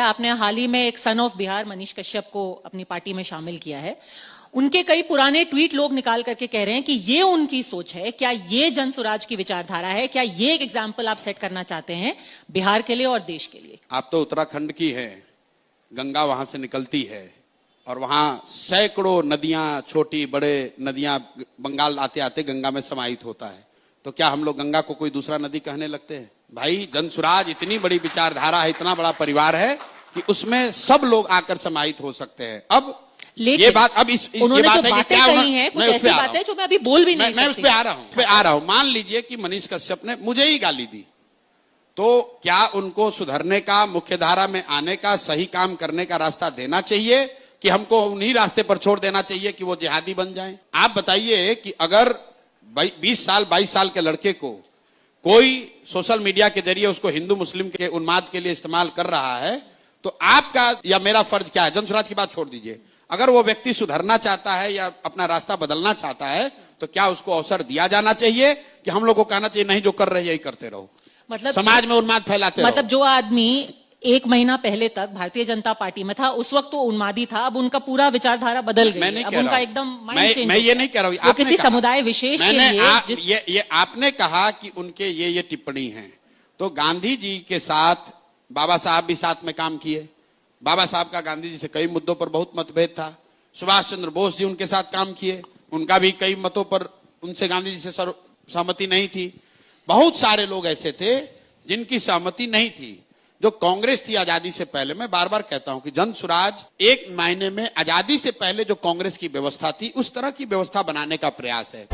आपने हाल ही में एक सन ऑफ बिहार मनीष कश्यप को अपनी पार्टी में शामिल किया है। उनके कई पुराने ट्वीट लोग निकाल करके कह रहे हैं कि ये उनकी सोच है। क्या ये जनसुराज की विचारधारा है? क्या ये एक एग्जाम्पल आप सेट करना चाहते हैं बिहार के लिए और देश के लिए? आप तो उत्तराखंड की हैं, गंगा वहां से निकलती है और वहां सैकड़ों नदियां, छोटी बड़े नदियां बंगाल आते आते गंगा में समाहित होता है। तो क्या हम लोग गंगा को कोई दूसरा नदी कहने लगते हैं? भाई, जनसुराज इतनी बड़ी विचारधारा है, इतना बड़ा परिवार है कि उसमें सब लोग आकर समाहित हो सकते हैं। अब ये बात, अब उन्होंने जो बातें कही हैं कुछ ऐसी बातें जो मैं अभी बोल भी नहीं सकती। मैं उस पे आ रहा हूं। मान लीजिए कि मनीष कश्यप ने मुझे ही गाली दी, तो क्या उनको सुधरने का, मुख्यधारा में आने का, सही काम करने का रास्ता देना चाहिए कि हमको उन्हीं रास्ते पर छोड़ देना चाहिए कि वो जिहादी बन जाएं? आप बताइए कि अगर 20 साल 22 साल के लड़के को कोई सोशल मीडिया के जरिए उसको हिंदू मुस्लिम के उन्माद के लिए इस्तेमाल कर रहा है, तो आपका या मेरा फर्ज क्या है? जनसुराज की बात छोड़ दीजिए, अगर वो व्यक्ति सुधरना चाहता है या अपना रास्ता बदलना चाहता है तो क्या उसको अवसर दिया जाना चाहिए कि हम लोग को कहना चाहिए नहीं, जो कर रहे हैं यही करते रहो, मतलब समाज में उन्माद फैलाते रहो? मतलब जो आदमी 1 महीना पहले तक भारतीय जनता पार्टी में था, उस वक्त वो उन्मादी था, अब उनका पूरा विचारधारा बदल गई। अब उनका एकदम माइंड चेंज। मैं ये नहीं कह रहा हूं, किसी समुदाय विशेष के लिए ये आपने कहा कि उनके ये टिप्पणी है, तो गांधी जी के साथ बाबा साहब भी साथ में काम किए। बाबा साहब का गांधी जी से कई मुद्दों पर बहुत मतभेद था। सुभाष चंद्र बोस जी उनके साथ काम किए, उनका भी कई मतों पर उनसे गांधी जी से सहमति नहीं थी। बहुत सारे लोग ऐसे थे जिनकी सहमति नहीं थी। जो कांग्रेस थी आजादी से पहले, मैं बार बार कहता हूं कि जनसुराज एक मायने में आजादी से पहले जो कांग्रेस की व्यवस्था थी उस तरह की व्यवस्था बनाने का प्रयास है।